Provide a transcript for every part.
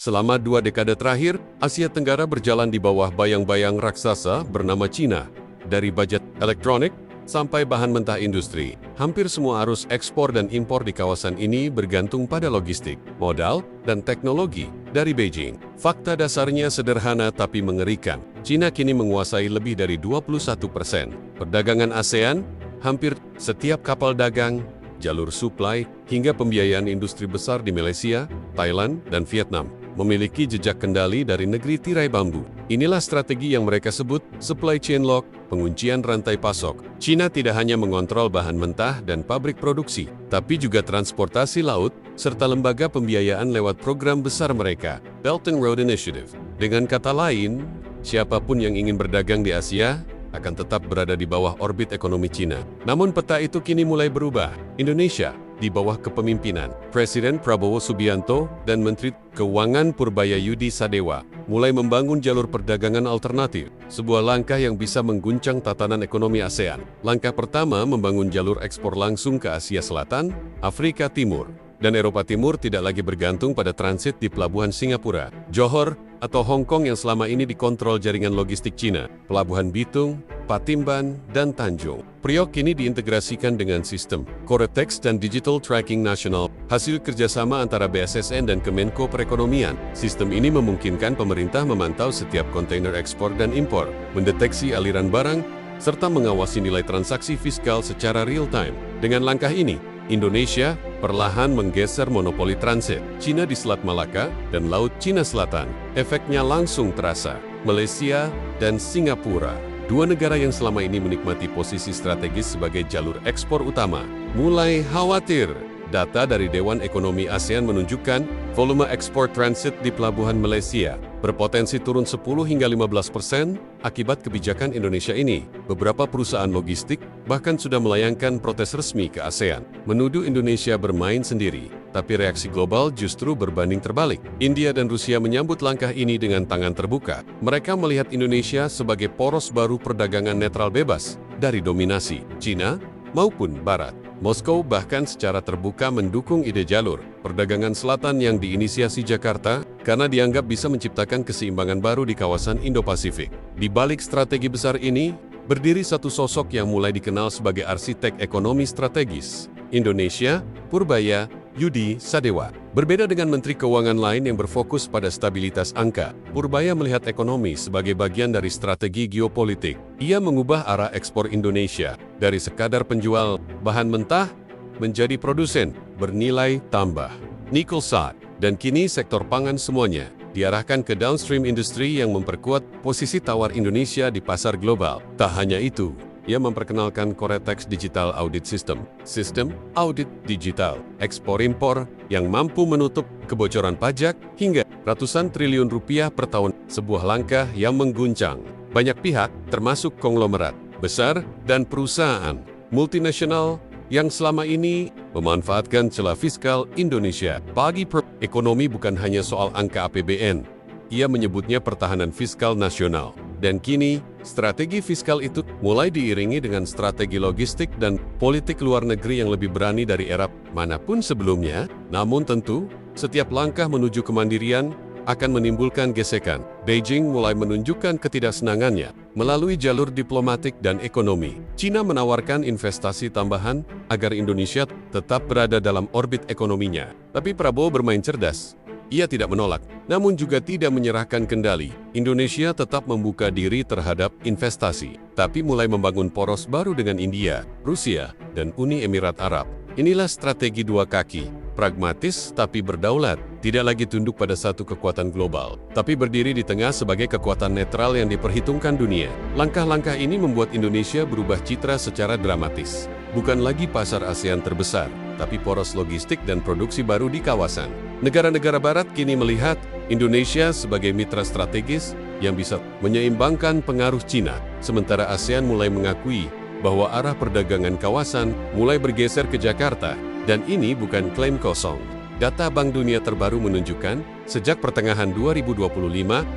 Selama 2 dekade terakhir, Asia Tenggara berjalan di bawah bayang-bayang raksasa bernama Cina. Dari budget elektronik sampai bahan mentah industri, hampir semua arus ekspor dan impor di kawasan ini bergantung pada logistik, modal, dan teknologi dari Beijing. Fakta dasarnya sederhana tapi mengerikan. Cina kini menguasai lebih dari 21% perdagangan ASEAN, hampir setiap kapal dagang, jalur suplai, hingga pembiayaan industri besar di Malaysia, Thailand, dan Vietnam memiliki jejak kendali dari negeri tirai bambu. Inilah strategi yang mereka sebut supply chain lock, penguncian rantai pasok. Cina tidak hanya mengontrol bahan mentah dan pabrik produksi, tapi juga transportasi laut, serta lembaga pembiayaan lewat program besar mereka, Belt and Road Initiative. Dengan kata lain, siapapun yang ingin berdagang di Asia akan tetap berada di bawah orbit ekonomi Cina. Namun peta itu kini mulai berubah. Indonesia, di bawah kepemimpinan Presiden Prabowo Subianto dan Menteri Keuangan Purbaya Yudi Sadewa, mulai membangun jalur perdagangan alternatif, sebuah langkah yang bisa mengguncang tatanan ekonomi ASEAN. Langkah pertama membangun jalur ekspor langsung ke Asia Selatan, Afrika Timur, dan Eropa Timur tidak lagi bergantung pada transit di pelabuhan Singapura, Johor, atau Hong Kong yang selama ini dikontrol jaringan logistik Cina. Pelabuhan Bitung, Patimban, dan Tanjung Priok kini diintegrasikan dengan sistem Coretex dan Digital Tracking Nasional, hasil kerjasama antara BSSN dan Kemenko Perekonomian. Sistem ini memungkinkan pemerintah memantau setiap kontainer ekspor dan impor, mendeteksi aliran barang, serta mengawasi nilai transaksi fiskal secara real-time. Dengan langkah ini, Indonesia perlahan menggeser monopoli transit Cina di Selat Malaka dan Laut Cina Selatan. Efeknya langsung terasa. Malaysia dan Singapura, dua negara yang selama ini menikmati posisi strategis sebagai jalur ekspor utama, mulai khawatir. Data dari Dewan Ekonomi ASEAN menunjukkan volume ekspor transit di pelabuhan Malaysia berpotensi turun 10 hingga 15% akibat kebijakan Indonesia ini. Beberapa perusahaan logistik bahkan sudah melayangkan protes resmi ke ASEAN, menuduh Indonesia bermain sendiri. Tapi reaksi global justru berbanding terbalik. India dan Rusia menyambut langkah ini dengan tangan terbuka. Mereka melihat Indonesia sebagai poros baru perdagangan netral bebas dari dominasi Cina maupun Barat. Moskow bahkan secara terbuka mendukung ide jalur perdagangan selatan yang diinisiasi Jakarta karena dianggap bisa menciptakan keseimbangan baru di kawasan Indo-Pasifik. Di balik strategi besar ini, berdiri satu sosok yang mulai dikenal sebagai arsitek ekonomi strategis Indonesia, Purbaya Yudi Sadewa. Berbeda dengan Menteri Keuangan lain yang berfokus pada stabilitas angka, Purbaya melihat ekonomi sebagai bagian dari strategi geopolitik. Ia mengubah arah ekspor Indonesia dari sekadar penjual bahan mentah menjadi produsen bernilai tambah, nikel salt, dan kini sektor pangan semuanya diarahkan ke downstream industri yang memperkuat posisi tawar Indonesia di pasar global. Tak hanya itu, ia memperkenalkan Coretex Digital Audit System, sistem audit digital ekspor-impor yang mampu menutup kebocoran pajak hingga ratusan triliun rupiah per tahun. Sebuah langkah yang mengguncang banyak pihak, termasuk konglomerat besar dan perusahaan multinasional yang selama ini memanfaatkan celah fiskal Indonesia. Bagi ekonomi bukan hanya soal angka APBN, ia menyebutnya pertahanan fiskal nasional. Dan kini, strategi fiskal itu mulai diiringi dengan strategi logistik dan politik luar negeri yang lebih berani dari era manapun sebelumnya. Namun tentu, setiap langkah menuju kemandirian akan menimbulkan gesekan. Beijing mulai menunjukkan ketidaksenangannya melalui jalur diplomatik dan ekonomi. Cina menawarkan investasi tambahan agar Indonesia tetap berada dalam orbit ekonominya. Tapi Prabowo bermain cerdas. Ia tidak menolak, namun juga tidak menyerahkan kendali. Indonesia tetap membuka diri terhadap investasi, tapi mulai membangun poros baru dengan India, Rusia, dan Uni Emirat Arab. Inilah strategi dua kaki, pragmatis tapi berdaulat, tidak lagi tunduk pada satu kekuatan global, tapi berdiri di tengah sebagai kekuatan netral yang diperhitungkan dunia. Langkah-langkah ini membuat Indonesia berubah citra secara dramatis. Bukan lagi pasar ASEAN terbesar, tapi poros logistik dan produksi baru di kawasan. Negara-negara Barat kini melihat Indonesia sebagai mitra strategis yang bisa menyeimbangkan pengaruh Cina, sementara ASEAN mulai mengakui bahwa arah perdagangan kawasan mulai bergeser ke Jakarta, dan ini bukan klaim kosong. Data Bank Dunia terbaru menunjukkan, sejak pertengahan 2025,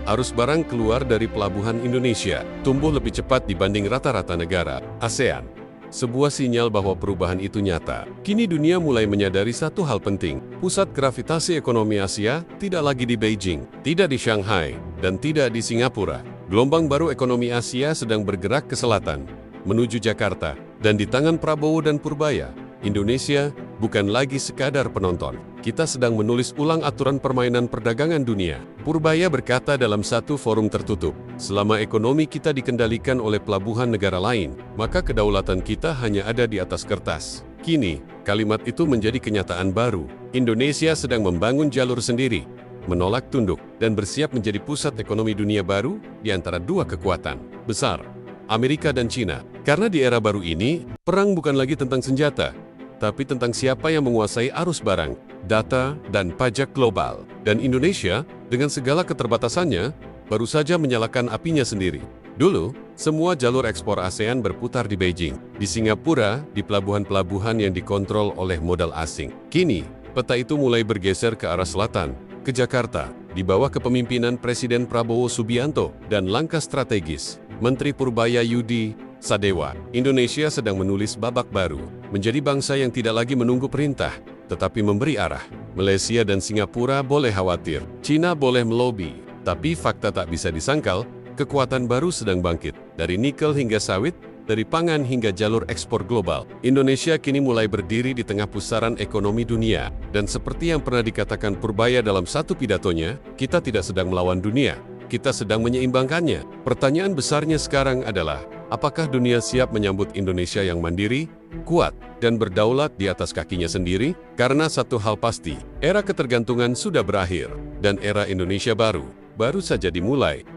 arus barang keluar dari pelabuhan Indonesia tumbuh lebih cepat dibanding rata-rata negara ASEAN. sebuah sinyal bahwa perubahan itu nyata. Kini dunia mulai menyadari satu hal penting. Pusat gravitasi ekonomi Asia tidak lagi di Beijing, tidak di Shanghai, dan tidak di Singapura. Gelombang baru ekonomi Asia sedang bergerak ke selatan, menuju Jakarta, dan di tangan Prabowo dan Purbaya, Indonesia bukan lagi sekadar penonton. Kita sedang menulis ulang aturan permainan perdagangan dunia. Purbaya berkata dalam satu forum tertutup, selama ekonomi kita dikendalikan oleh pelabuhan negara lain, maka kedaulatan kita hanya ada di atas kertas. Kini, kalimat itu menjadi kenyataan baru. Indonesia sedang membangun jalur sendiri, menolak tunduk, dan bersiap menjadi pusat ekonomi dunia baru di antara dua kekuatan besar, Amerika dan China. Karena di era baru ini, perang bukan lagi tentang senjata, tapi tentang siapa yang menguasai arus barang, data, dan pajak global. Dan Indonesia, dengan segala keterbatasannya, baru saja menyalakan apinya sendiri. Dulu, semua jalur ekspor ASEAN berputar di Beijing, di Singapura, di pelabuhan-pelabuhan yang dikontrol oleh modal asing. Kini, peta itu mulai bergeser ke arah selatan, ke Jakarta, di bawah kepemimpinan Presiden Prabowo Subianto dan langkah strategis Menteri Purbaya Yudi Sadewa. Indonesia sedang menulis babak baru, menjadi bangsa yang tidak lagi menunggu perintah, tetapi memberi arah. Malaysia dan Singapura boleh khawatir, China boleh melobi, tapi fakta tak bisa disangkal, kekuatan baru sedang bangkit, dari nikel hingga sawit, dari pangan hingga jalur ekspor global. Indonesia kini mulai berdiri di tengah pusaran ekonomi dunia, dan seperti yang pernah dikatakan Purbaya dalam satu pidatonya, kita tidak sedang melawan dunia, kita sedang menyeimbangkannya. Pertanyaan besarnya sekarang adalah, apakah dunia siap menyambut Indonesia yang mandiri, kuat, dan berdaulat di atas kakinya sendiri? Karena satu hal pasti, era ketergantungan sudah berakhir, dan era Indonesia baru saja dimulai.